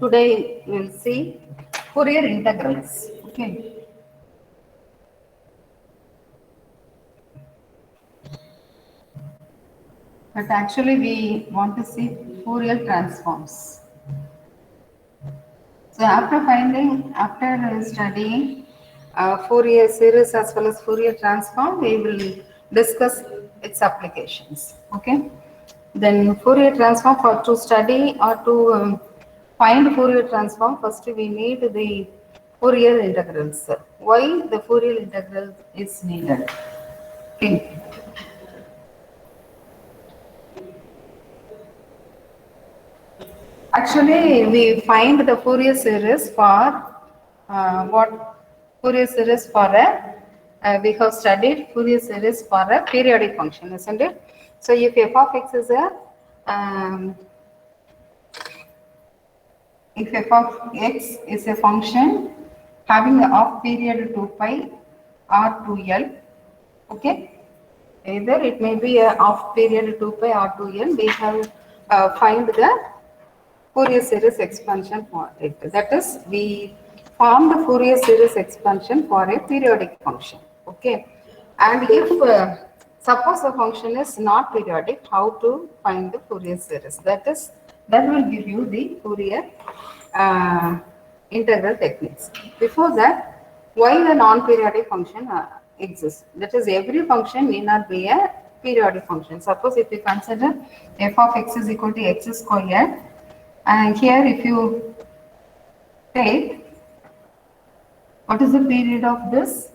Today we will see Fourier integrals. Okay. But actually we want to see Fourier transforms. So after studying Fourier series as well as Fourier transform, we will discuss its applications. Okay. Then Fourier transform, for to study or to find Fourier transform, first we need the Fourier integrals. Why the Fourier integral is needed? Okay. Actually, we find the Fourier series for what Fourier series for a we have studied Fourier series for a periodic function, isn't it? So if f of x is a if f of x is a function having a off period 2 pi or 2l, okay, either it may be a off period 2 pi or 2l, we have find the Fourier series expansion for it. That is, we form the Fourier series expansion for a periodic function. Okay, and if suppose the function is not periodic, how to find the Fourier series? That will give you the Fourier uh, integral techniques. Before that, why the non-periodic function exists? That is, every function may not be a periodic function. Suppose if we consider f of x is equal to x squared, and here if you take, what is the period of this?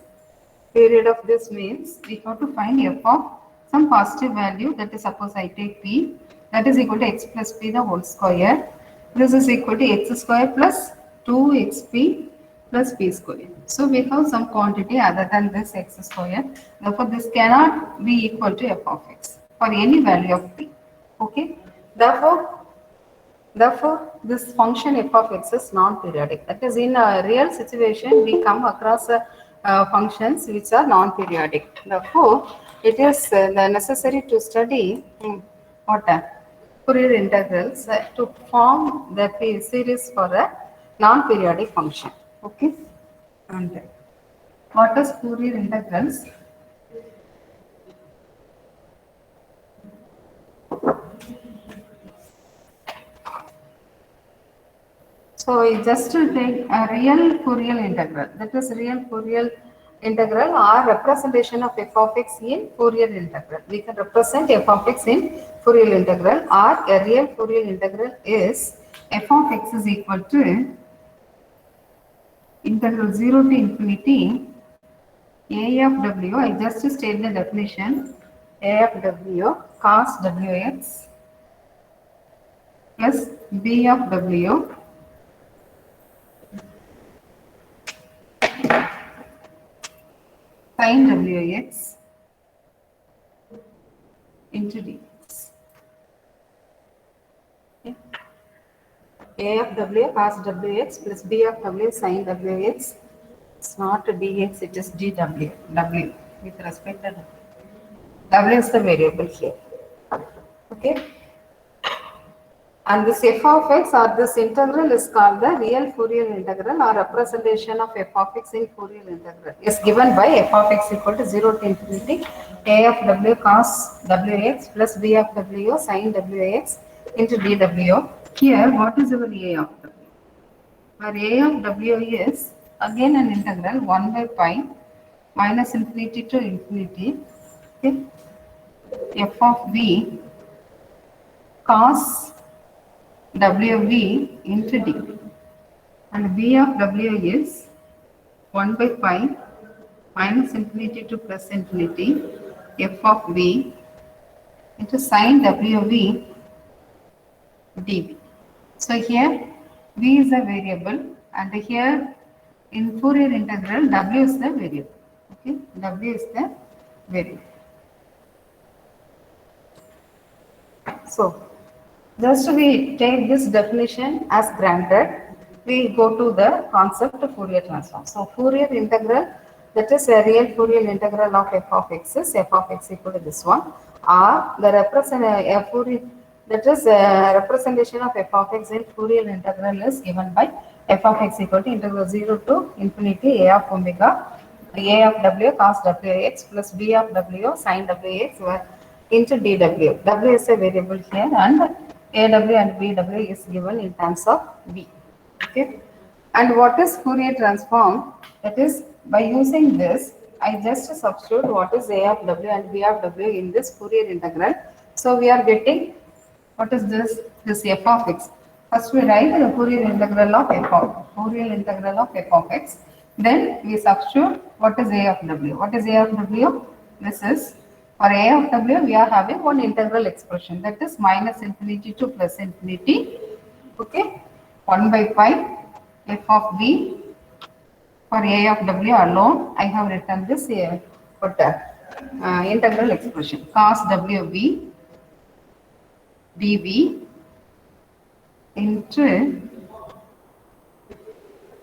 Period of this means we have to find f of some positive value, that is, suppose I take p, that is equal to x plus p the whole square. This is equal to x square plus 2xp plus p square. So we have some quantity other than this x square. Therefore, this cannot be equal to f of x for any value of p. Okay. Therefore, this function f of x is non-periodic. That is, in a real situation, we come across functions which are non-periodic. Therefore, it is necessary to study what Fourier integrals to form the series for a non-periodic function. Okay. And what is Fourier integrals? So just to take a real Fourier integral, that is real Fourier integral or representation of f of x in Fourier integral. We can represent f of x in Fourier integral, or a real Fourier integral is f of x is equal to integral 0 to infinity a of w. I just state the definition: a of w cos wx plus b of w sin wx into dx. Okay. A of w cos wx plus b of w sin wx. It's not dx, it is dw. W with respect to w is the variable here. Okay. And this f of x or this integral is called the real Fourier integral or representation of f of x in Fourier integral. Is given by f of x equal to 0 to infinity a of w cos wx plus b of w sin wx into dw. Here, what is our a of w? Our a of w is again an integral 1 by pi minus infinity to infinity. Okay. F of v cos wv into d, and b of w is 1 by pi minus infinity to plus infinity f of v into sin wv dv. So here v is a variable, and here in Fourier integral w is the variable. Okay, w is the variable. So just we take this definition as granted, we go to the concept of Fourier transform. So Fourier integral, that is a real Fourier integral of f of x is f of x equal to this one, or the That is representation of f of x in Fourier integral is given by f of x equal to integral 0 to infinity a of omega a of w cos wx plus b of w sin wx into dw. W is a variable here and aw and bw is given in terms of b. Okay. And what is Fourier transform? That is by using this, I just substitute what is a of w and b of w in this Fourier integral. So we are getting what is this? This f of x. First we write the Fourier integral of f of x. Then we substitute what is a of w. What is a of w? This is for a of w we are having one integral expression, that is minus infinity to plus infinity. Okay, 1 by pi f of v for a of w alone. I have written this integral expression cos wv dv into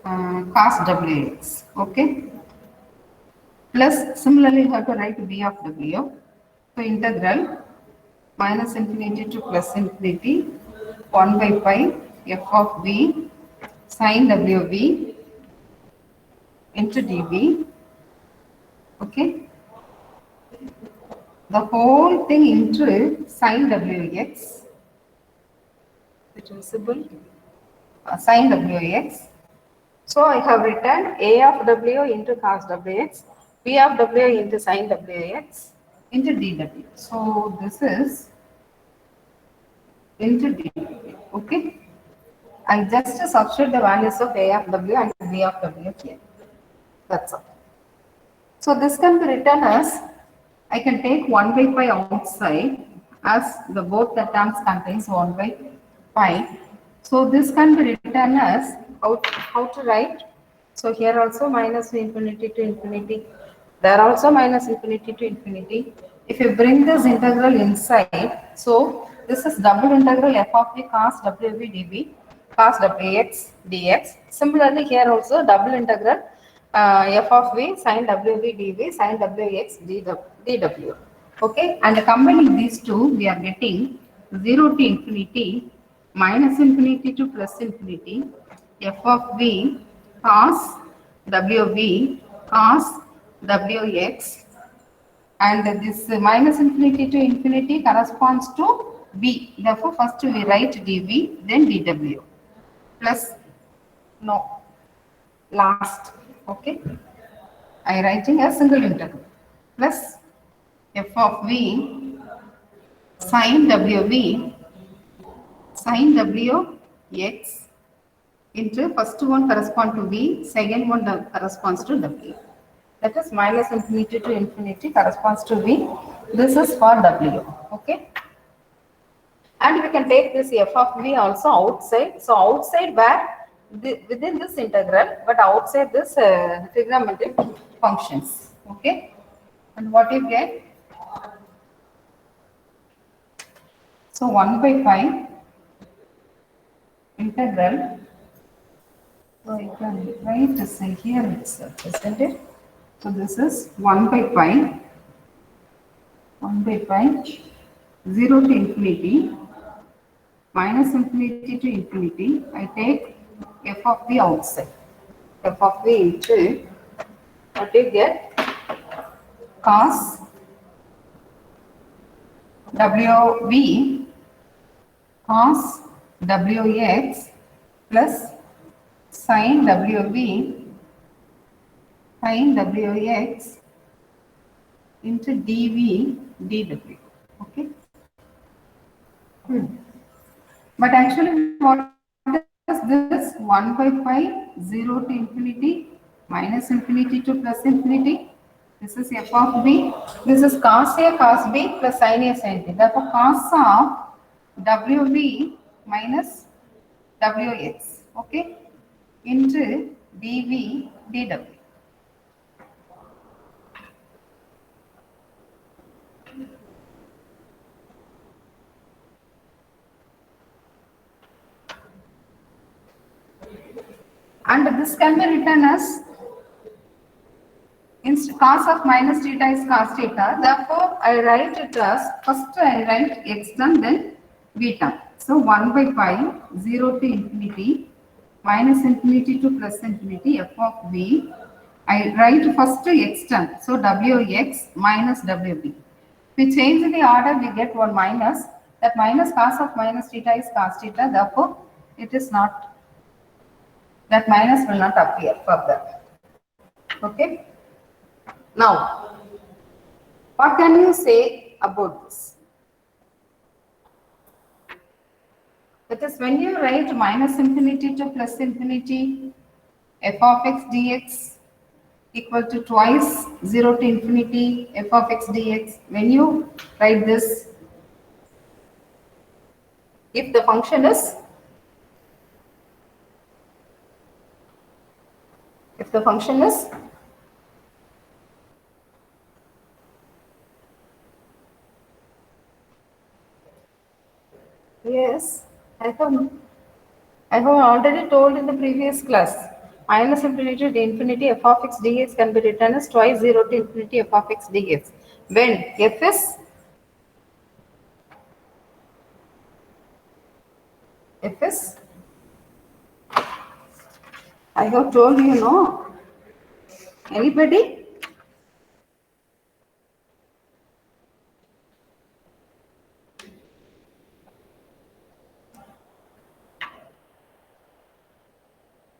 cos wx. Okay, plus similarly you have to write b of w. So integral minus infinity to plus infinity 1 by pi f of v sin wv into dv. Okay, the whole thing into sin wx. It is visible. Sin wx. So I have written a of w into cos wx, b of w into sin wx into dw. So this is into dw. Okay. I just substitute the values of a of w and b of w here. That's all. So this can be written as, I can take 1 by pi outside as the both the terms contains 1 by pi. So this can be written as how to write. So here also minus infinity to infinity. There also minus infinity to infinity. If you bring this integral inside, so this is double integral f of v cos wv dv cos wx dx. Similarly here also double integral f of v sin wv dv sin wx dw. Okay, and combining these two, we are getting 0 to infinity minus infinity to plus infinity f of v cos wv cos wx, and this minus infinity to infinity corresponds to b. Therefore, first we write dv, then dw plus no last. Okay, I writing a single integral plus f of v sin wv sin wx into first one correspond to v, second one corresponds to w. That is minus infinity to infinity corresponds to v. This is for w. Okay. And we can take this f of v also outside. So outside where within this integral, but outside this trigonometric functions. Okay. And what you get? So 1 by pi integral. So you can write this in here itself, isn't it? So this is 1 by pi 0 to infinity minus infinity to infinity. I take f of v outside. F of v into what you get? Cos wv cos wx plus sin wv sin wx into dv dw. Okay. But actually what is this? 1 by pi 0 to infinity minus infinity to plus infinity. This is f of b. This is cos a cos b plus sin a sin b. Therefore cos of wv minus wx. Okay. Into dv dw. And this can be written as cos of minus theta is cos theta. Therefore, I write it as, first I write x term, then beta. So 1 by pi 0 to infinity minus infinity to plus infinity f of v. I write first x term. So wx minus wb. If we change the order, we get one minus. That minus cos of minus theta is cos theta. Therefore, it is not, that minus will not appear further. Okay. Now, what can you say about this? That is, when you write minus infinity to plus infinity, f of x dx equal to twice 0 to infinity f of x dx. When you write this, if the function is, if the function is yes, I have already told in the previous class. Minus infinity to infinity f of x dx can be written as twice 0 to infinity f of x dx. When f is, f is, I have told you, no? Anybody?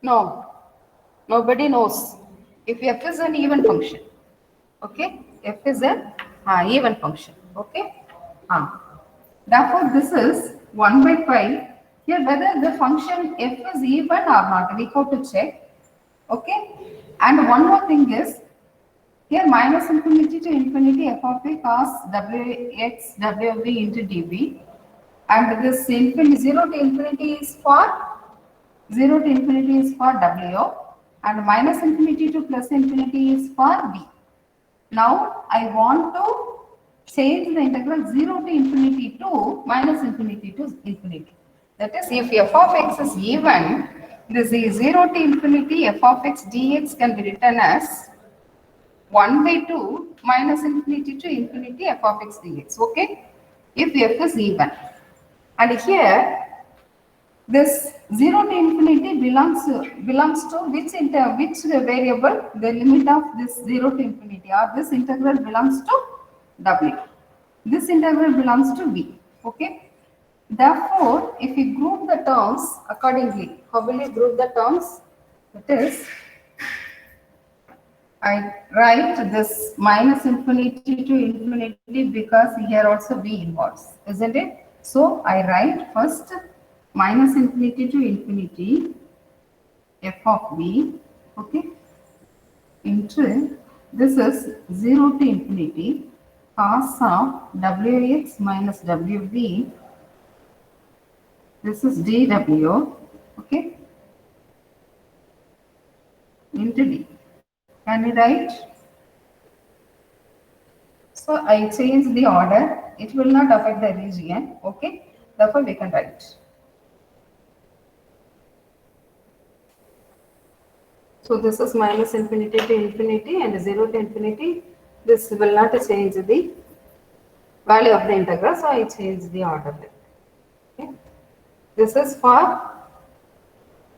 No. Nobody knows. If f is an even function, okay? F is an even function, okay? Therefore, this is 1 by pi. Here, whether the function f is even or not, we have to check, okay? And one more thing is, here minus infinity to infinity f of a cos wx wv into dv, and this infinity 0 to infinity is for 0 to infinity is for w, and minus infinity to plus infinity is for v. Now I want to change the integral 0 to infinity to minus infinity to infinity. That is, if f of x is even, this is 0 to infinity f of x dx can be written as 1 by 2 minus infinity to infinity f of x dx. Okay, if f is even. And here this 0 to infinity belongs to which variable? The limit of this 0 to infinity, or this integral belongs to w. This integral belongs to v. Okay. Therefore, if we group the terms accordingly, how will you group the terms? It is, I write this minus infinity to infinity because here also v involves, isn't it? So I write first minus infinity to infinity f of v, okay, into, this is 0 to infinity cos of wx minus wv, this is dw, okay, into d. Can we write? So I change the order. It will not affect the region. Okay. Therefore, we can write. So this is minus infinity to infinity and 0 to infinity. This will not change the value of the integral. So I change the order. Okay. This is for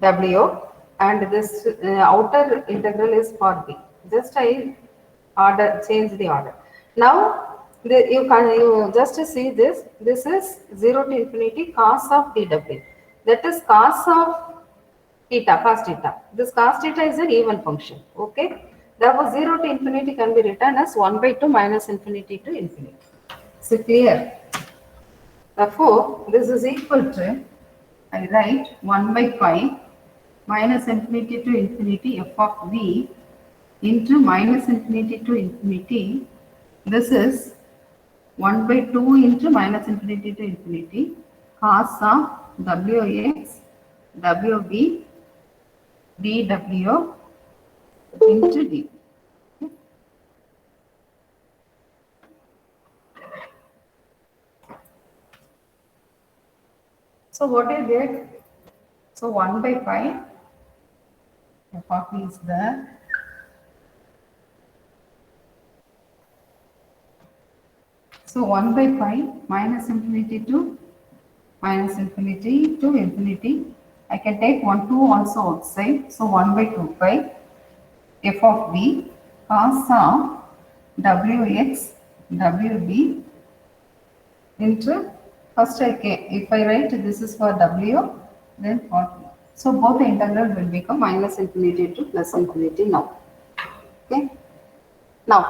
W, and this outer integral is for B. Just I change the order. Now you just see this. This is 0 to infinity cos of dw. That is cos of theta, cos theta. This cos theta is an even function. Okay. Therefore, 0 to infinity can be written as 1 by 2 minus infinity to infinity. Is it clear? Therefore, this is equal to, I write 1 by pi minus infinity to infinity f of v into minus infinity to infinity. This is 1 by 2 into minus infinity to infinity cos of wx wv dw into d. So what is it? So 1 by pi f of v is there. So 1 by pi minus infinity to minus infinity to infinity. I can take 1, 2 also outside. So 1 by 2 pi f of v cos of wx wb into first I can, if I write this is for w, then for v. So both the integral will become minus infinity to plus infinity now. Okay. Now,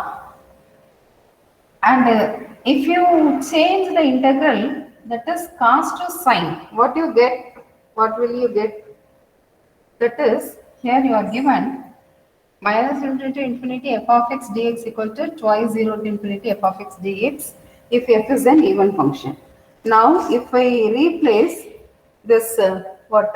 and if you change the integral, that is cos to sine, what you get? What will you get? That is, here you are given minus infinity to infinity f of x dx equal to twice 0 to infinity f of x dx if f is an even function. Now, if I replace this what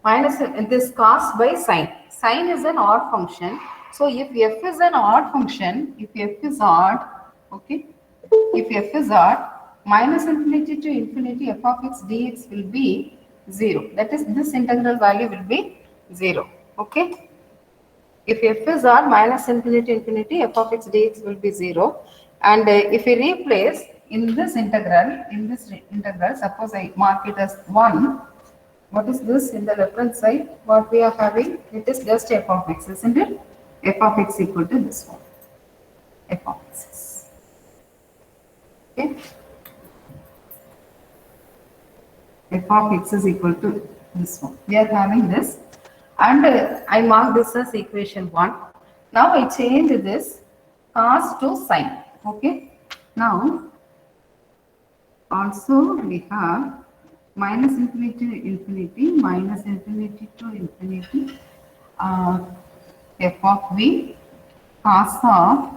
minus this cos by sine. Sine is an odd function. So if f is an odd function, if f is odd, okay, if f is odd, minus infinity to infinity f of x dx will be 0. That is, this integral value will be 0. Okay. If f is odd, minus infinity to infinity f of x dx will be 0. And if we replace in this integral, suppose I mark it as 1. What is this in the left hand side? What we are having? It is just f of x, isn't it? F of x equal to this one. F of x. Okay. F of x is equal to this one. We are having this. And I mark this as equation 1. Now I change this cos to sine. Okay. Now, also we have minus infinity to infinity, minus infinity to infinity, f of v cos of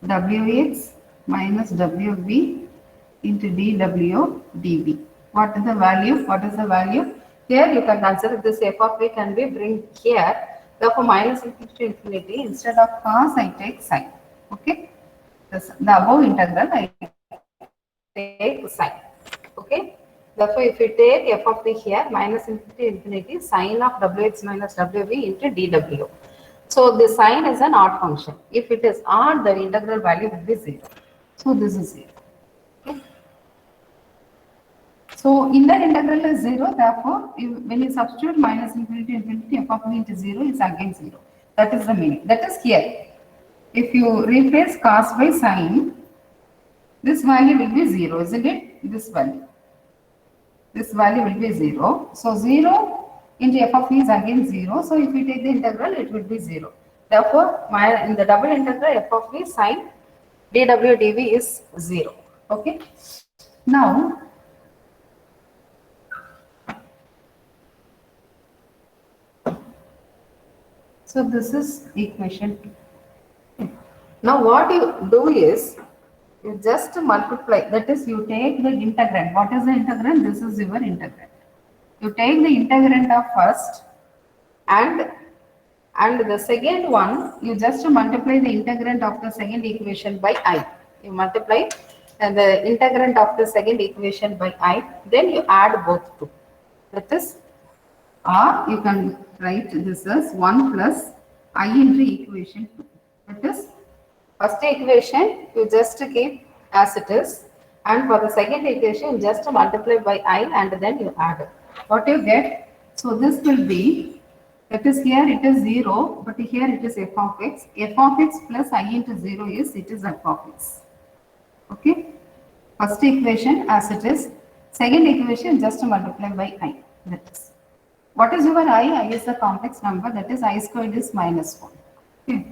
wx minus wv into dw dv. What is the value? What is the value? Here you can consider this f of v can be bring here. Therefore, minus infinity to infinity, instead of cos I take sine. Okay. The above integral I take sine. Okay. Therefore, if we take f of v here, minus infinity to infinity, sine of wx minus wv into dw. So, the sine is an odd function. If it is odd, the integral value will be 0. So, this is 0. Okay. So, inner integral is 0. Therefore, when you substitute minus infinity to infinity, f of v into 0 is again 0. That is the meaning. That is here. If you replace cos by sine, this value will be 0, isn't it? This value. This value will be 0. So 0 into f of v is again 0. So if we take the integral, it will be 0. Therefore, in the double integral f of v sine dw dv is 0. Okay. Now, so this is equation 2. Now what you do is, you just multiply, that is you take the integrand. What is the integrand? This is your integrand. You take the integrand of first and the second one, you just multiply the integrand of the second equation by I. You multiply the integrand of the second equation by I, then you add both two. That is, or you can write this as 1 plus I into equation 2. That is, first equation you just keep as it is, and for the second equation just multiply by I and then you add it. What you get? So this will be, that is here it is 0, but here it is f of x. F of x plus I into 0 is, it is f of x. Okay. First equation as it is, second equation just multiply by I. That is. What is your I? I is a complex number, that is I squared is minus 1. Okay.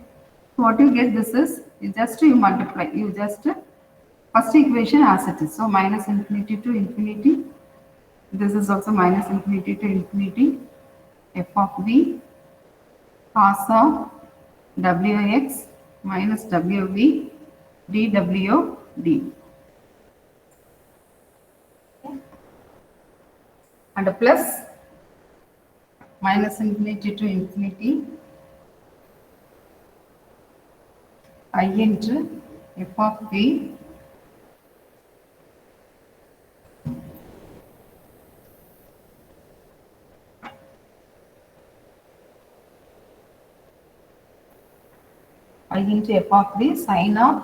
So what you get, this is, you multiply, you just first equation as it is. So minus infinity to infinity. This is also minus infinity to infinity. F of v cos of wx minus wv dw dv. And a plus minus infinity to infinity I into f of v I into f of v sine of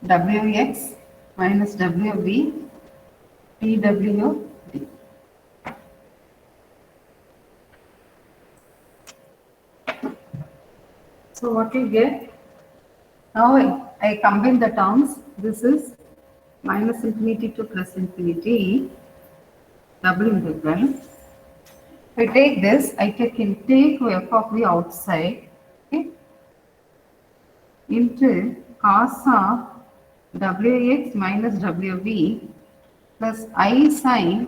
wx minus wv dWd. So what you get? Now I combine the terms. This is minus infinity to plus infinity double integral. I take this, I take f of the outside, okay, into cos of wx minus wv plus I sin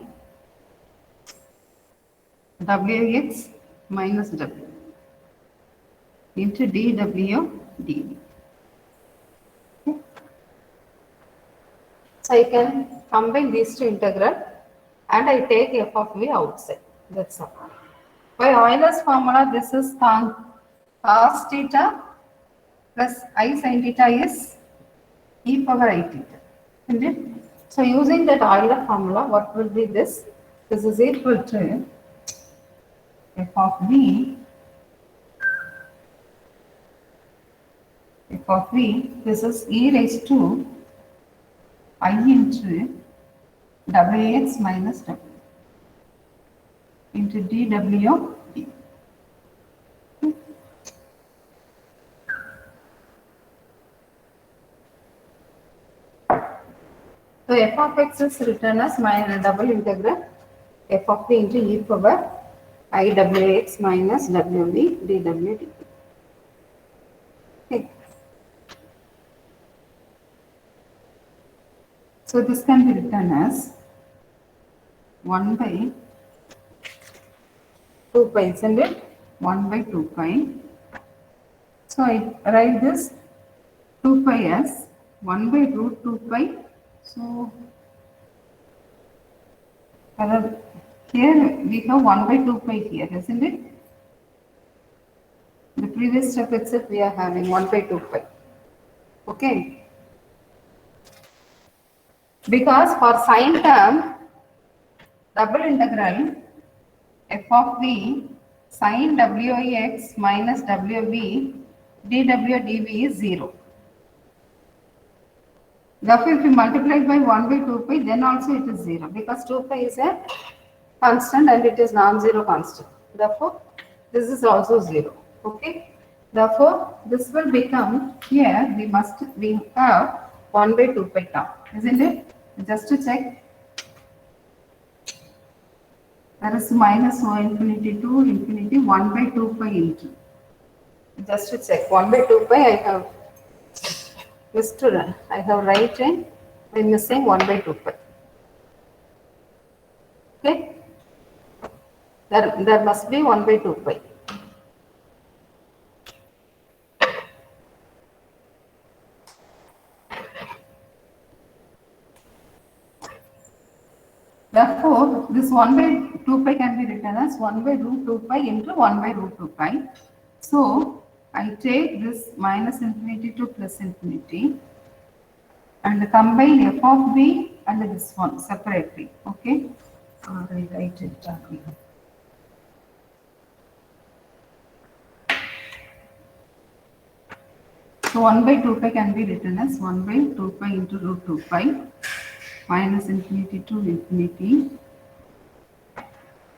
wx minus w into dw dv. Okay. So I can combine these two integral and I take f of v outside. That's all. By Euler's formula, this is cos theta plus I sin theta is e power I theta. Isn't it? So using that Euler formula, what will be this? This is equal to f of v, this is e raised to I into wx minus w into dw d. So f of x is written as minus double integral f of v into e power I wx minus wv dw dt. Okay. So this can be written as 1 by 2 pi, isn't it? 1 by 2 pi. So I write this 2 pi as 1 by root 2 pi. So here we have 1 by 2 pi here, isn't it? The previous step itself we are having 1 by 2 pi. Okay. Because for sine term, double integral f of v sin wx minus wv dw dv is 0. Therefore, if you multiply by 1 by 2 pi, then also it is 0 because 2 pi is a constant and it is non-zero constant. Therefore, this is also 0. Okay. Therefore, this will become here we have 1 by 2 pi term, isn't it? Just to check, that is minus o infinity to infinity 1 by 2 pi into. Just to check, 1 by 2 pi I have missed. I have written, I am missing 1 by 2 pi. Okay. There must be 1 by 2 pi. Therefore, this 1 by 2 pi can be written as 1 by root 2 pi into 1 by root 2 pi. So, I take this minus infinity to plus infinity and combine f of b and this one separately. Okay. Or I write it down here. So 1 by 2 pi can be written as 1 by 2 pi into root 2 pi minus infinity to infinity.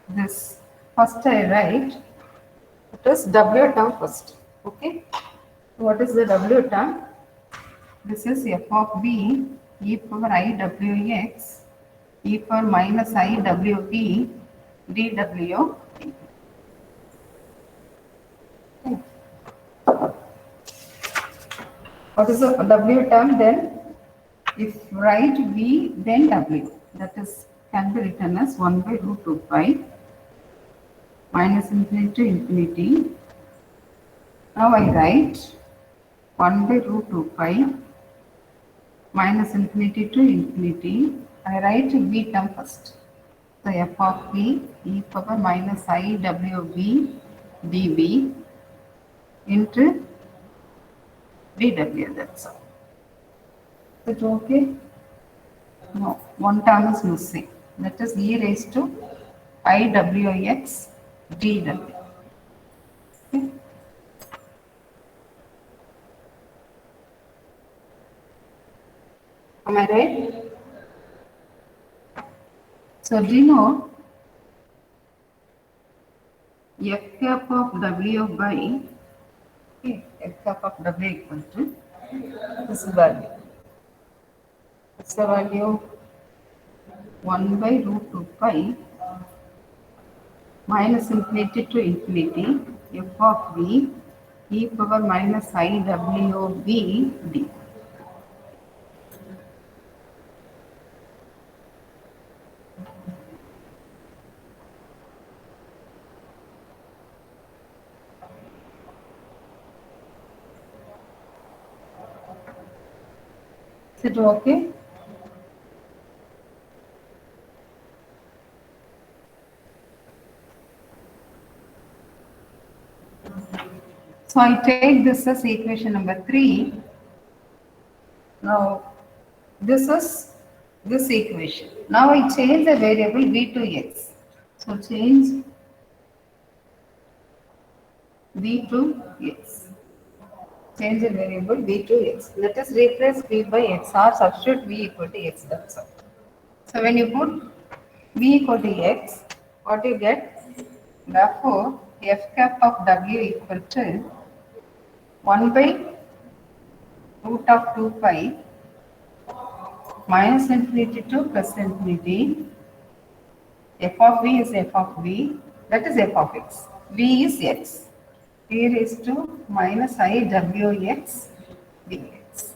This first I write, it is w term first. Okay. What is the w term? This is f of b e power I wx e power minus I wv dw. Okay. What is the w term then? If write v then w, that is can be written as 1 by root 2 pi minus infinity to infinity. Now I write 1 by root 2 pi minus infinity to infinity. I write v term first. So f of v e power minus I wv dv into dw, that's all. Is it okay? No, one term is missing. That is e raised to I wx dw. Okay. Am I right? So denote f cap of w by f cap of w equal to this value. What's the value? 1 by root 2 pi minus infinity to infinity f of v e power minus I w v d. Is it okay? So I take this as equation number 3. Now this is this equation. Now I change the variable v to x. So change v to x. Change the variable v to x. Let us replace v by x or substitute v equal to x. That's all. So when you put v equal to x, what you get? Therefore, f cap of w equal to 1 by root of 2 pi minus infinity to plus infinity. F of v is f of v, that is f of x. V is x. T raised to minus I w x dx.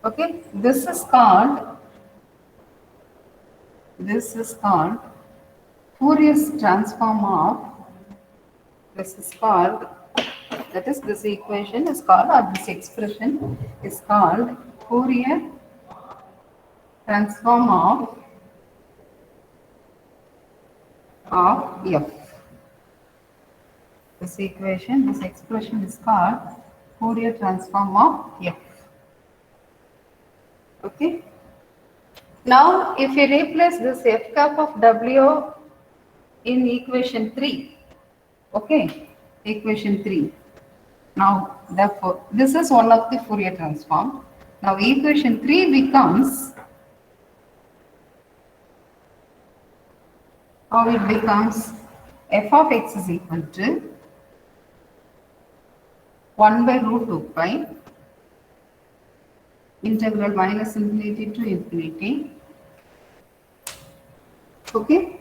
Okay, this is called Fourier transform of, this is called, that is this equation is called, or this expression is called Fourier transform of f. This equation, this expression is called Fourier transform of f. Okay. Now, if you replace this f cap of w in equation 3, okay, equation 3. Now, therefore, this is one of the Fourier transform. Now, equation 3 becomes, how it becomes, f of x is equal to 1 by root 2 pi integral minus infinity to infinity. Okay.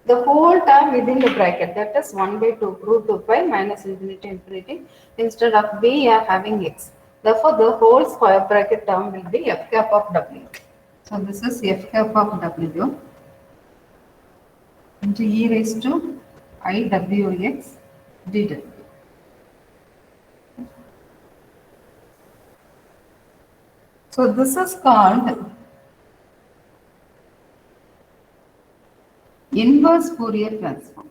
The whole term within the bracket, that is 1 by 2 root 2 pi minus infinity to infinity. Instead of b, you are having x. Therefore, the whole square bracket term will be f cap of w. So, this is f cap of w into e raised to I w x dw. So, this is called inverse Fourier transform.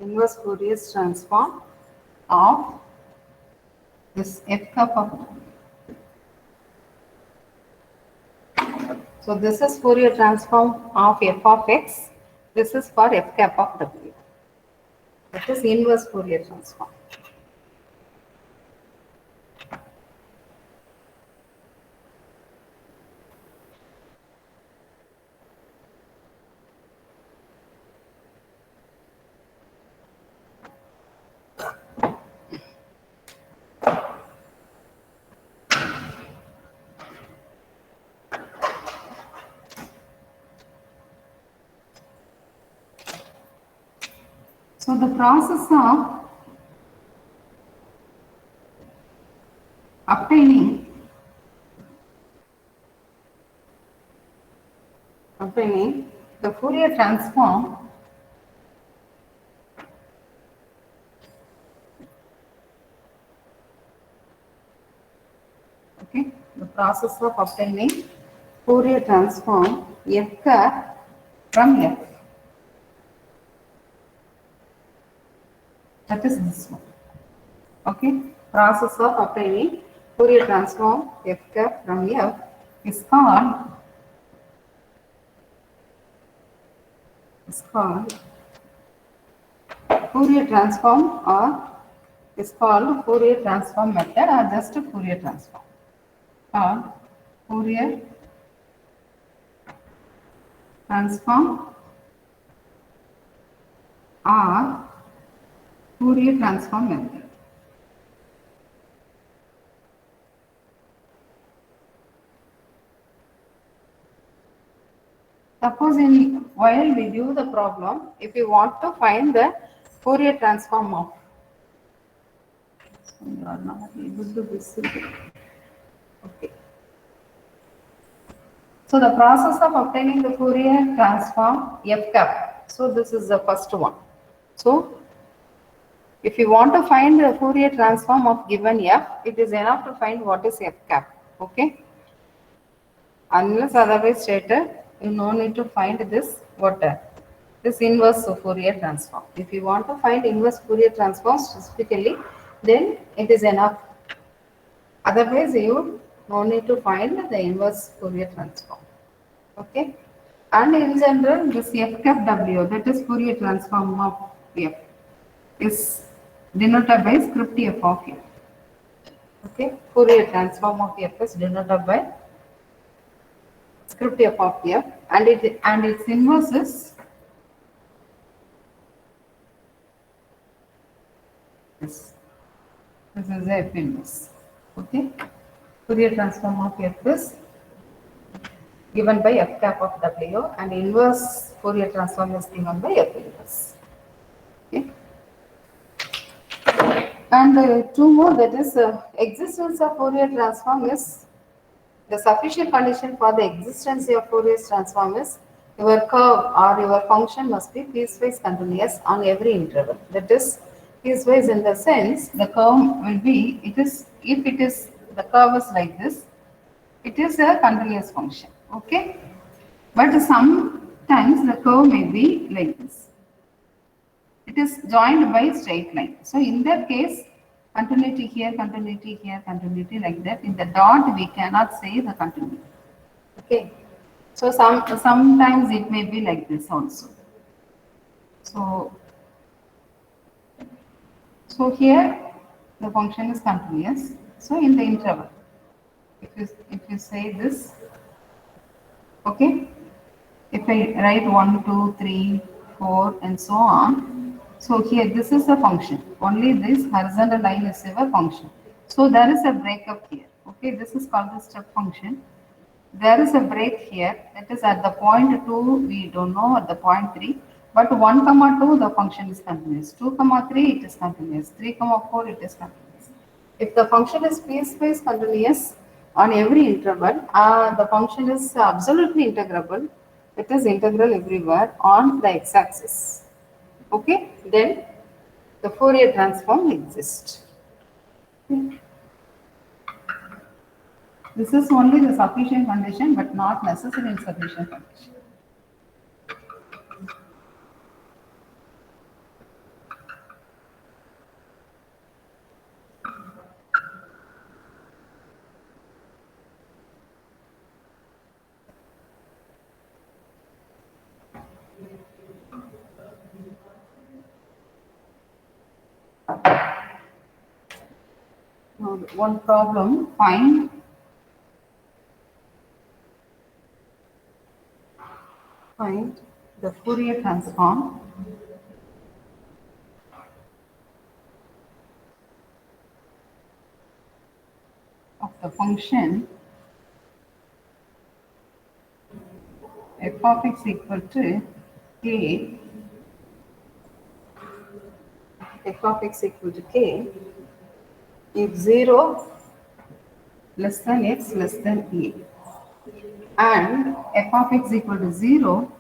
Inverse Fourier transform of this f cap of w. So, this is Fourier transform of f of x. This is for f cap of w. That is inverse Fourier transform. So, the process of obtaining the Fourier transform the process of obtaining Fourier transform f cap from f, that is this one. Okay, process of obtaining Fourier transform f cap from f is called is called Fourier transform, or is called Fourier transform method, or just Fourier transform, or Fourier transform, or Fourier transform method. Suppose while we do the problem, if you want to find the Fourier transform of, so you are not able to visit it. Okay. So the process of obtaining the Fourier transform f cap. So this is the first one. So if you want to find the Fourier transform of given f, it is enough to find what is f cap. Okay. Unless otherwise stated, you no need to find this this inverse Fourier transform. If you want to find inverse Fourier transform specifically, then it is enough. Otherwise, you no need to find the inverse Fourier transform. Okay. And in general, this f cap w, that is Fourier transform of f, is denoted by script f of f. Okay. Fourier transform of f is denoted by script f of f, and its inverse is this. This is the f inverse. Okay. Fourier transform of f is given by f cap of w, and inverse Fourier transform is given by f inverse. Okay. And two more, that is existence of Fourier transform is the sufficient condition for the existence of Fourier transform is your curve or your function must be piecewise continuous on every interval. That is piecewise in the sense the curve will be, if it is the curve is like this, it is a continuous function. Okay. But sometimes the curve may be like this. It is joined by straight line. So in that case, continuity here, continuity like that. In the dot, we cannot say the continuity. Okay. So sometimes it may be like this also. So here the function is continuous. So in the interval, if you say this, okay. If I write 1, 2, 3, 4 and so on, so here this is the function. Only this horizontal line is your function. So there is a breakup here. Okay, this is called the step function. There is a break here. That is at the point 2, we don't know, at the point 3. But 1, 2, the function is continuous. 2, 3, it is continuous. 3, 4, it is continuous. If the function is piecewise continuous on every interval, the function is absolutely integrable. It is integral everywhere on the x-axis. Okay, then the Fourier transform exists. This is only the sufficient condition, but not necessary insufficient condition. Now, one problem, find the Fourier transform of the function f of x equal to k, f of x equal to k, if 0 less than x less than a, and f of x equal to 0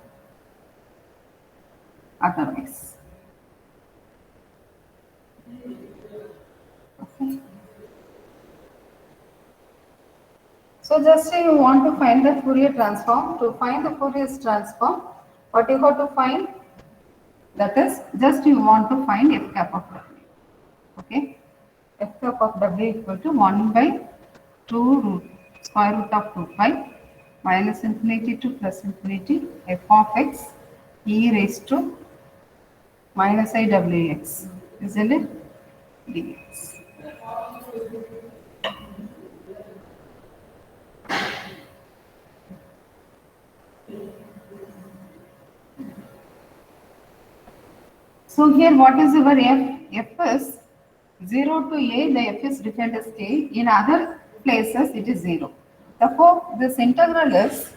otherwise. Okay. So just you want to find the Fourier transform. To find the Fourier transform, what you have to find? That is, just you want to find f cap of w. Okay. F cap of w equal to 1 by 2 root square root of 2 pi minus infinity to plus infinity f of x e raised to minus I wx, isn't it? Dx. So here what is our f? F is 0 to a, the f is defined as k. In other places it is 0. Therefore this integral is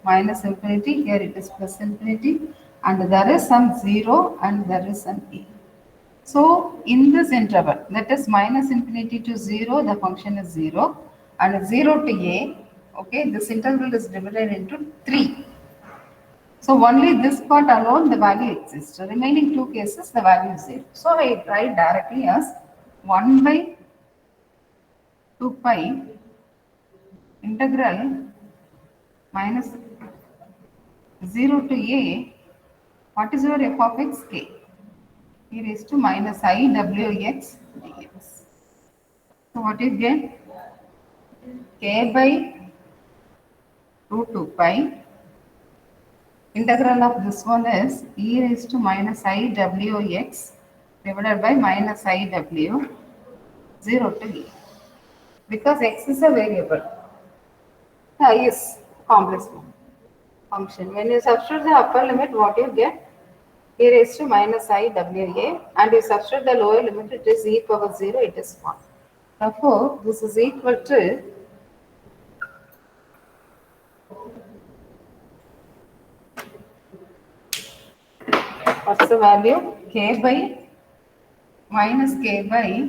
minus infinity, here it is plus infinity, and there is some 0 and there is some a. So in this interval, that is minus infinity to 0, the function is 0, and 0 to a, okay, this interval is divided into 3. So only this part alone the value exists. The remaining two cases the value is 0. So I write directly as 1 by 2 pi integral minus 0 to a, what is your f of x? K. E raised to minus I w x dx. So what you get? K by root 2 pi. Integral of this one is e raised to minus I w x divided by minus I w 0 to e. Because x is a variable. I is complex function. When you substitute the upper limit, what you get? E raised to minus I w a, and you substitute the lower limit, it is e power 0, it is 1. Therefore, this is equal to what's the value? K by minus k by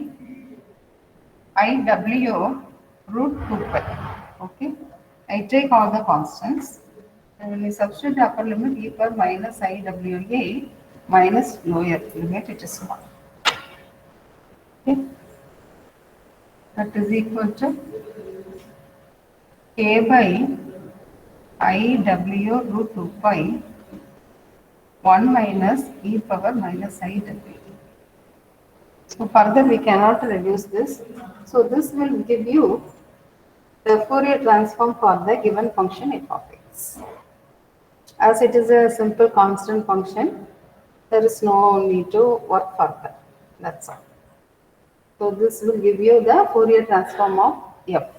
iw root 2 pi. Okay, I take all the constants, and when we substitute the upper limit, e power minus iwa minus lower limit, it is 1. Okay, that is equal to k by iw root 2 pi 1 minus e power minus iw. So further we cannot reduce this. So this will give you the Fourier transform for the given function f of x. As it is a simple constant function, there is no need to work further. That's all. So this will give you the Fourier transform of f.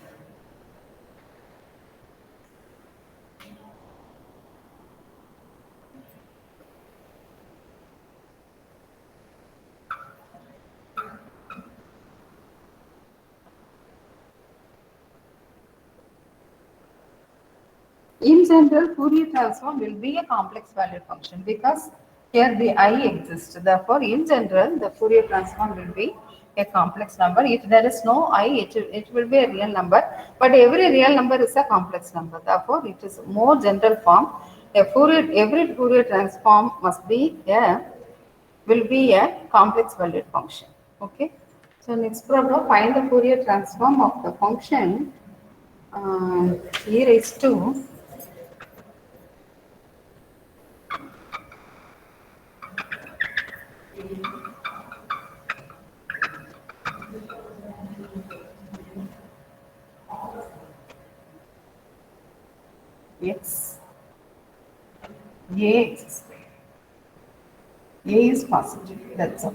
In general, Fourier transform will be a complex valued function because here the I exists. Therefore, in general, the Fourier transform will be a complex number. If there is no I, it will be a real number. But every real number is a complex number. Therefore, it is more general form. Every Fourier transform will be a complex valued function. Okay. So next problem, find the Fourier transform of the function e raised to x a x square. A is positive, that's all.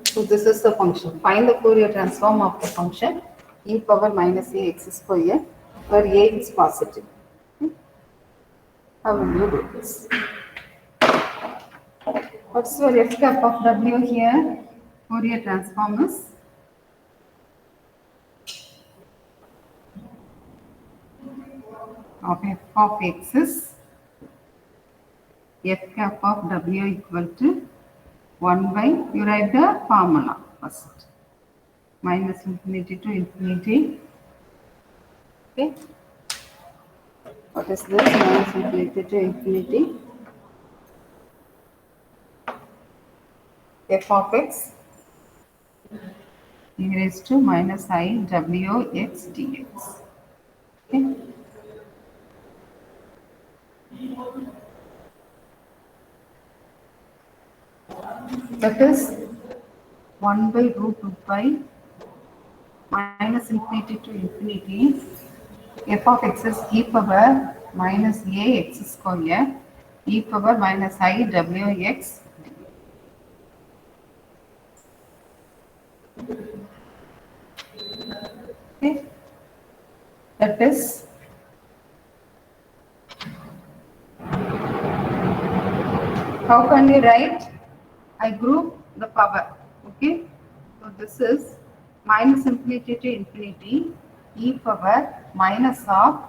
So this is the function. Find the Fourier transform of the function e power minus a x square where a is positive. How will you do this? What's your f cap of w here? Fourier transform is of f of x is f cap of w equal to 1 by, you write the formula first, minus infinity to infinity. Okay. What is this? Minus infinity to infinity. F of x e raised to minus I w x dx. Okay. That is 1 by root 2 pi minus infinity to infinity f of x is e power minus a x square e power minus I w x. Okay. That is how can we write? I group the power. Okay. So this is minus infinity to infinity e power minus of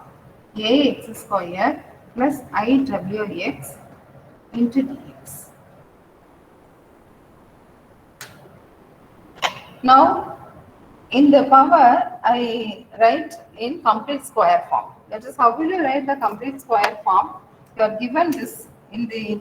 ax square plus iwx into dx. Now, in the power, I write in complete square form. That is, how will you write the complete square form? You are given this in the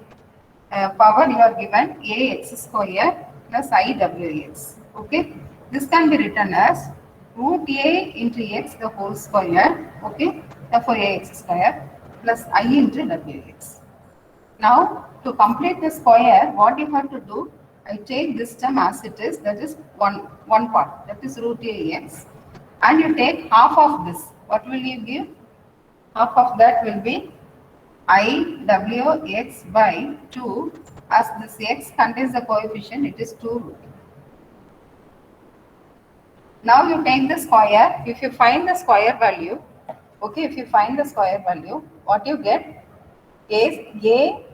power, you are given ax square plus iwx. Okay, this can be written as root a into x the whole square. Okay, therefore ax square plus I into wx. Now, to complete the square, what you have to do, I take this term as it is, that is one part, that is root ax, and you take half of this. What will you give? Half of that will be I w x by 2, as this x contains the coefficient, it is 2. Now you take the square, if you find the square value, okay, if you find the square value, what you get is a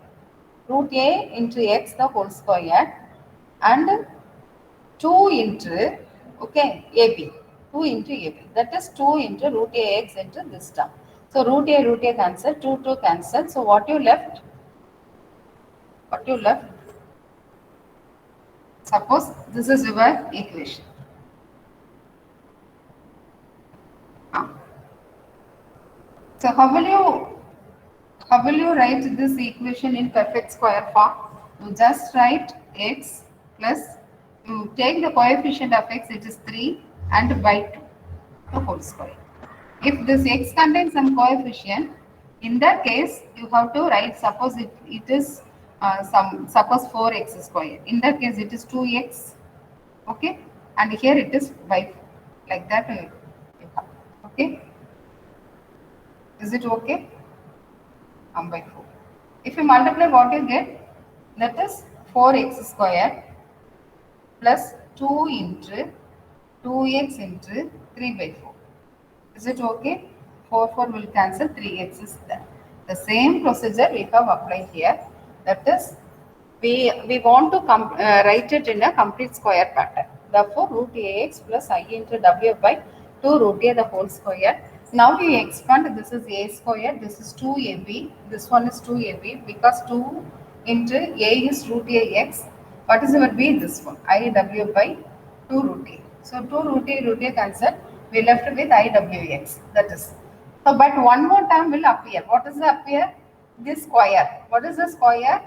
root a into x the whole square and 2 into, okay, ab, 2 into ab, that is 2 into root ax into this term. So root a cancel, 2 cancel. So what you left? What you left? Suppose this is your equation. So how will you write this equation in perfect square form? You just write x plus, you take the coefficient of x, it is 3, and by 2 the whole square. If this x contains some coefficient, in that case you have to write, suppose it is suppose 4x square. In that case it is 2x, okay, and here it is by 4. Like that you have. Okay, is it okay? By 4. If you multiply, what you get? That is 4x square plus 2 into 2x into 3 by 4. Is it okay? 4 will cancel, 3x is there. The same procedure we have applied here. That is, we want to write it in a complete square pattern. Therefore, root ax plus I into w by 2 root a the whole square. Now we expand, this is a square, this is 2ab, this one is 2ab, because 2 into a is root ax. What is our b? This one, iw by 2 root a. So 2 root a cancel, we left with iwx, that is. So, but one more term will appear. What is the appear? This square. What is the square?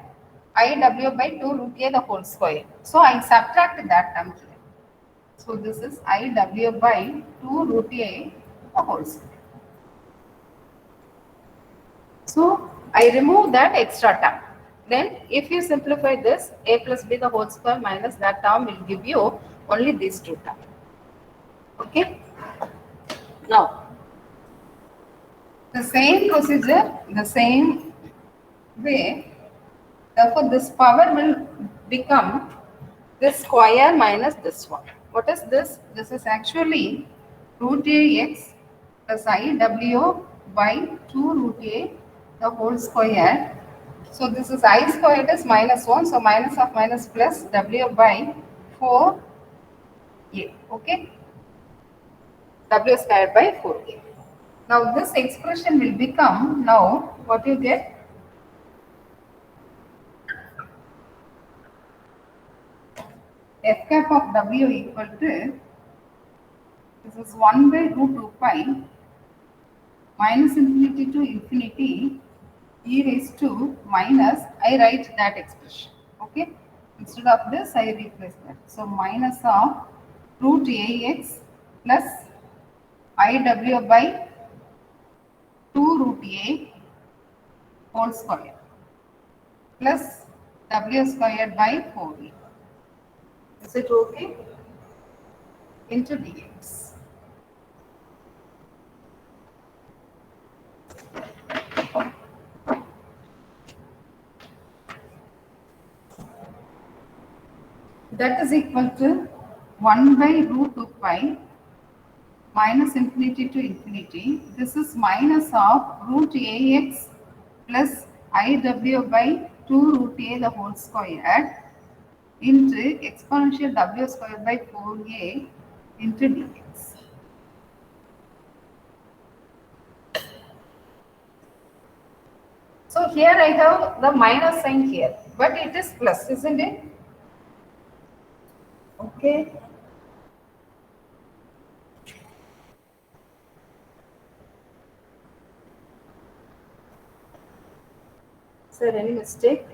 iw by 2 root a the whole square. So, I subtract that term here. So, this is iw by 2 root a the whole square. So, I remove that extra term. Then, if you simplify this, a plus b the whole square minus that term will give you only these two terms. Okay. Now, the same procedure, the same way, therefore this power will become this square minus this one. What is this? This is actually root ax plus iw by 2 root a the whole square. So this is I squared is minus 1, so minus of minus plus w by 4a. Okay, w squared by 4a. Now this expression will become, now what you get? F cap of w equal to, this is 1 by root 2 pi minus infinity to infinity e raised to minus, I write that expression. Okay, instead of this I replace that. So minus of root ax plus iw by 2 root a whole square plus w squared by 4a. Is it okay? Into dx. that is equal to 1 by root 2 pi minus infinity to infinity. This is minus of root ax plus iw by 2 root a the whole square into exponential w square by 4a into dx. So here I have the minus sign here, but it is plus, isn't it? Okay. Is there any mistake?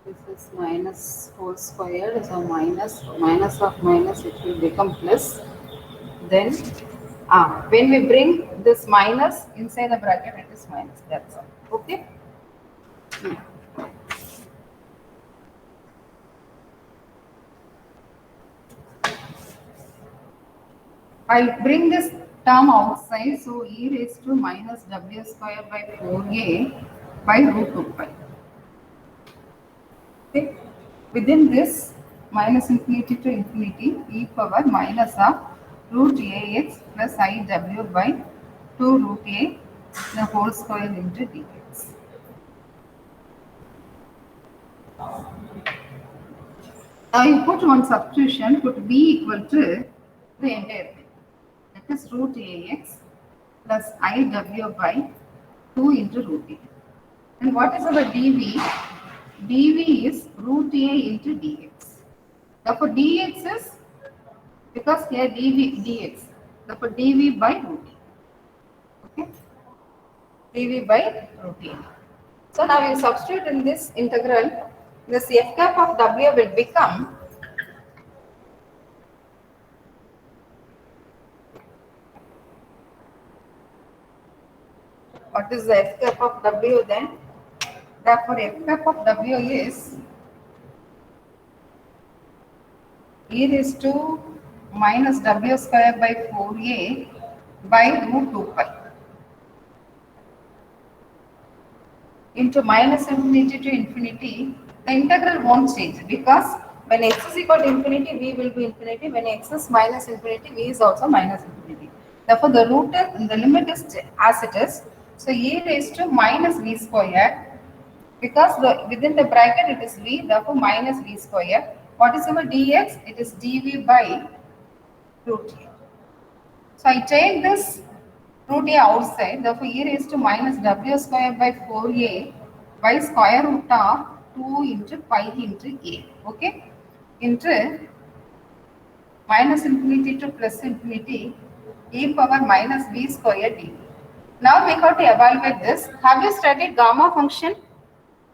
This is minus whole squared, so minus of minus, it will become plus. Then when we bring this minus inside the bracket, it is minus. That's all. Okay. I'll bring this term outside, so e raised to minus w square by 4a by root 2 pi. Okay. Within this, minus infinity to infinity, e power minus of root ax plus iw by 2 root a the whole square into dx. Now you put one substitution, put b equal to the entire thing. That is root ax plus iw by 2 into root a. And what is our dv? dv is root a into dx. Therefore dx is, because here dv dx, therefore dv by root a. Okay, dv by root a. So now you substitute in this integral, this f cap of w will become what is the f cap of w then? Therefore f cap of w is e raised to minus w square by 4a by root 2 pi into minus infinity to infinity. The integral won't change because when x is equal to infinity, v will be infinity. When x is minus infinity, v is also minus infinity. Therefore, the root is, the limit is as it is. So e raised to minus v square, because within the bracket it is v, therefore minus v square. What is our dx? It is dv by root a. So I take this root a outside, therefore e raised to minus w square by 4a by square root of 2 into pi into a. Okay, into minus infinity to plus infinity e power minus v square dv. Now we have to evaluate this. Have you studied gamma function,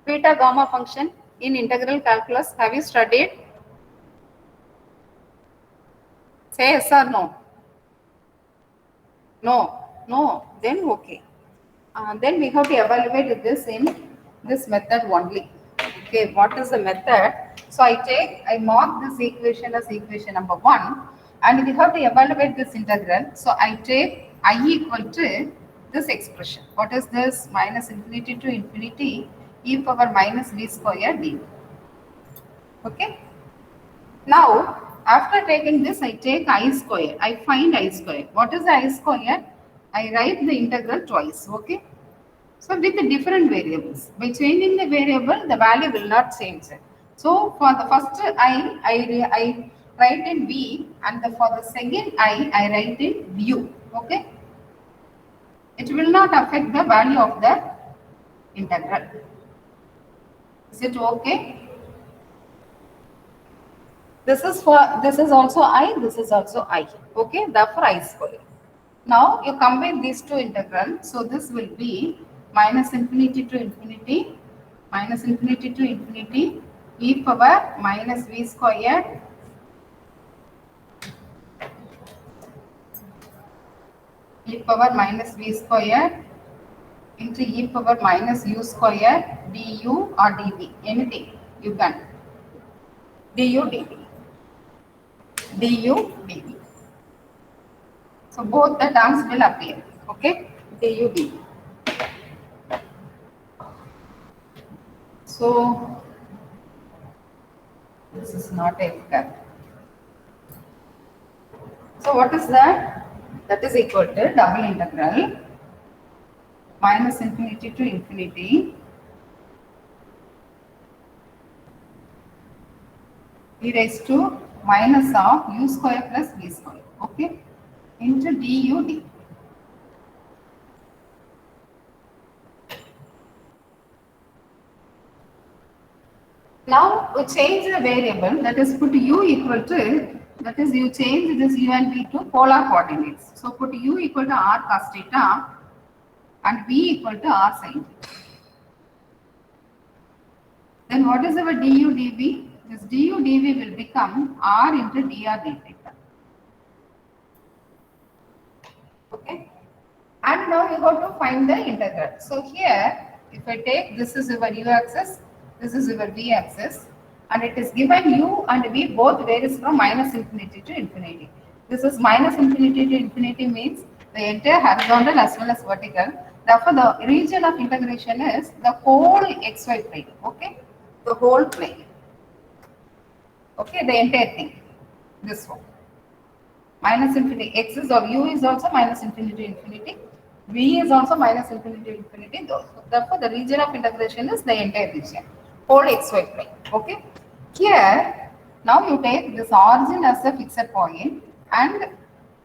beta gamma function in integral calculus? Have you studied? Say yes or no. No, then okay. Then we have to evaluate this in this method only. Okay, what is the method? So I mark this equation as equation number 1, and we have to evaluate this integral. So I take I equal to this expression. What is this? Minus infinity to infinity e power minus v square dv. Okay. Now, after taking this, I take I square. I find I square. What is I square? I write the integral twice. Okay. So with the different variables. By changing the variable, the value will not change. So for the first I write in v, and for the second I write in u. Okay. It will not affect the value of the integral. Is it okay? This is also I, this is also I. Okay, therefore I square. Now you combine these two integrals. So this will be minus infinity to infinity e power minus v square into e power minus u square du or dv. Anything you can. Du dv. du dv. So both the terms will appear. Okay, du dv. So this is not a curve. So what is that? That is equal to double integral minus infinity to infinity e raised to minus of u square plus v square, okay, into du d. Now we change the variable, that is put u equal to, that is you change this u and v to polar coordinates. So put u equal to r cos theta and v equal to r sin theta. Then what is our du dv? This du dv will become r into dr d theta. Okay. And now we got to find the integral. So here, if I take this is your u axis, this is your v axis, and it is given u and v both varies from minus infinity to infinity. This is minus infinity to infinity means the entire horizontal as well as vertical. Therefore, the region of integration is the whole xy plane. Okay, the whole plane. Okay, the entire thing. This one. Minus infinity, x is or u is also minus infinity to infinity, v is also minus infinity to infinity. Therefore, the region of integration is the entire region, whole xy plane. Okay. Here, now you take this origin as a fixed point and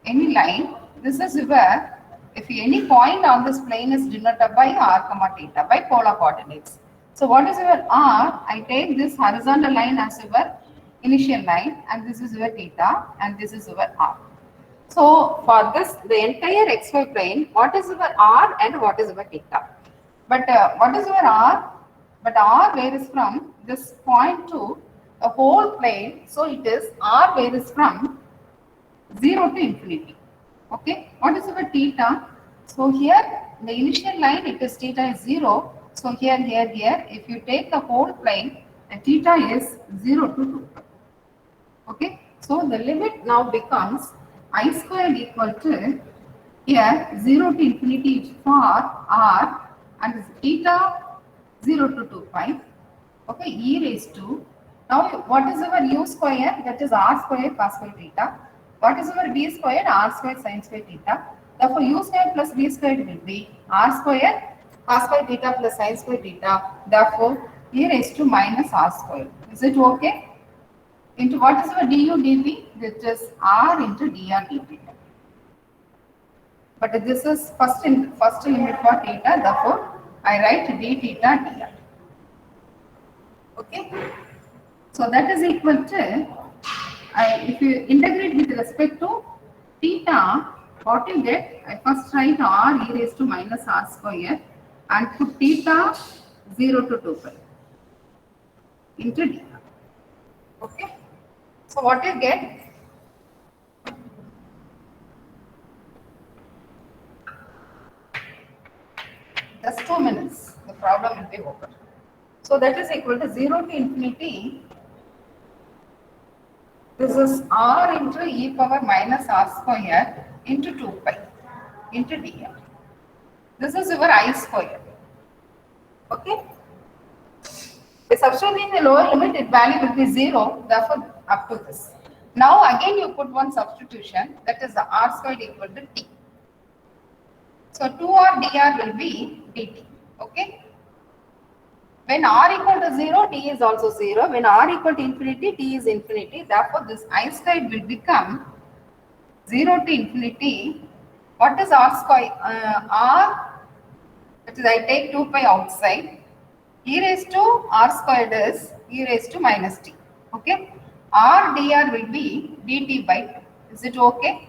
any line. This is where if any point on this plane is denoted by r comma theta by polar coordinates. So, what is your r? I take this horizontal line as your initial line, and this is your theta, and this is your r. So for this, the entire xy plane, what is your r and what is your theta? But what is your r? But r varies from this point to the whole plane. So it is r varies from 0 to infinity. Okay. What is your theta? So here the initial line, it is theta is 0. So here, if you take the whole plane, the theta is 0 to 2. Okay. So the limit now becomes I squared equal to here 0 to infinity for r and theta 0 to 2 pi. Okay, e raised to, now what is our u square? That is r square cos square theta. What is our v square? R square sin square theta. Therefore, u square plus v square will be r square cos square theta plus sin square theta. Therefore, e raised to minus r square. Is it okay? Into what is our du dv? That is r into dr dv. But this is first limit for theta. Therefore, I write d theta dr. Okay. So that is equal to, if you integrate with respect to theta, what you get? I first write r e raised to minus r square and put theta 0 to 2 pi into dr. Okay. So what you get? Just 2 minutes, the problem will be over. So that is equal to 0 to infinity. This is r into e power minus r square into 2 pi into dr. This is your I square. Okay. By substituting the lower limit, its value will be 0. Therefore, up to this. Now again you put one substitution, that is the r squared equal to t. So 2r dr will be dt. Okay. When r equal to 0, t is also 0. When r equal to infinity, t is infinity. Therefore, this I squared will become 0 to infinity. What is r square? R, that is I take 2 pi outside. E raised to r squared is e raised to minus t. Okay. R dr will be dt by 2. Is it okay?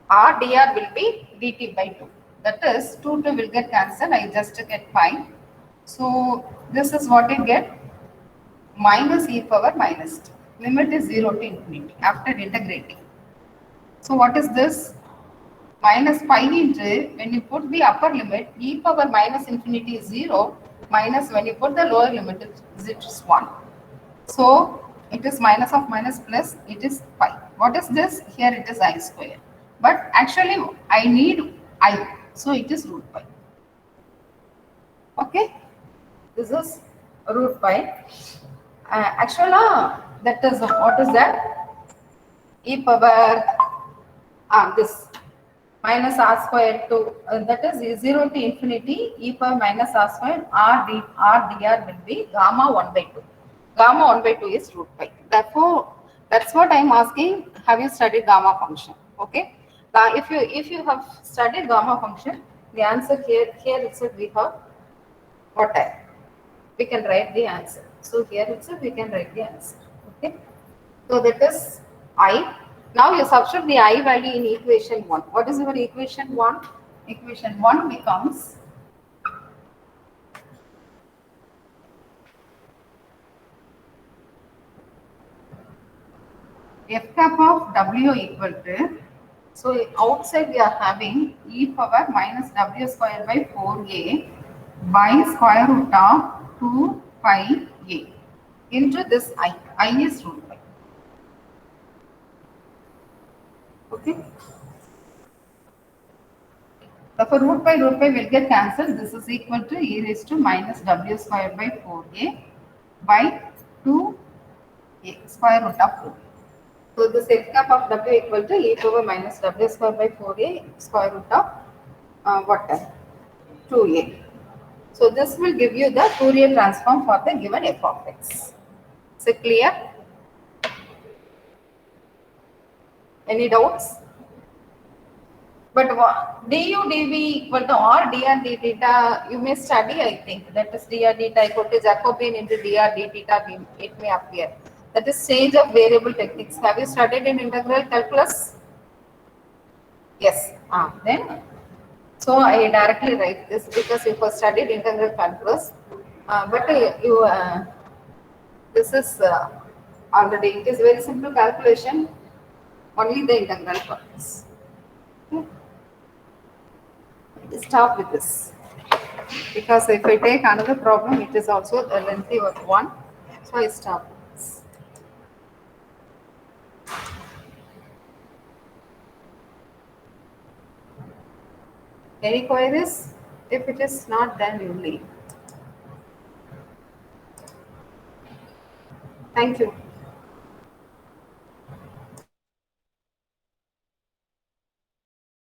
R dr will be dt by 2. That is 2 will get cancelled. I just get pi. So this is what you get, minus e power minus t. Limit is 0 to infinity after integrating. So what is this? Minus pi into, when you put the upper limit, e power minus infinity is 0, minus when you put the lower limit, it is 1. So it is minus of minus plus, it is pi. What is this? Here it is I square. But actually I need I, so it is root pi. Okay, this is root pi. Actually, that is what is that? E power this minus r square to that is 0 to infinity e power minus r square r dr will be gamma 1 by 2. Gamma 1 by 2 is root pi. Therefore, that's what I am asking. Have you studied gamma function? Okay. Now, if you have studied gamma function, the answer here itself we have what I, we can write the answer. So here itself we can write the answer. Okay. So that is I. Now you substitute the I value in equation 1. What is your equation 1? Equation 1 becomes f cap of w equal to, so outside we are having e power minus w square by 4a by square root of 2 pi a into this I. I is root pi. Okay. Therefore, root pi will get cancelled. This is equal to e raised to minus w square by 4a by 2a square root of 4. So, the f cap of w equal to e power minus w square by 4a square root of what time? 2a. So, this will give you the Fourier transform for the given f of x. Is it clear? Any doubts? But du dv equal to r dr d theta, you may study, I think. That is dr d theta equal to Jacobian into dr d theta, it may appear. That is change of variable techniques. Have you studied in integral calculus? Yes. Then, so I directly write this because you have studied integral calculus. But this is already, it is very simple calculation, only the integral parts. Okay. Stop with this, because if I take another problem, it is also a lengthy one, so I stop with this. Any queries? If it is not, then you leave. Thank you.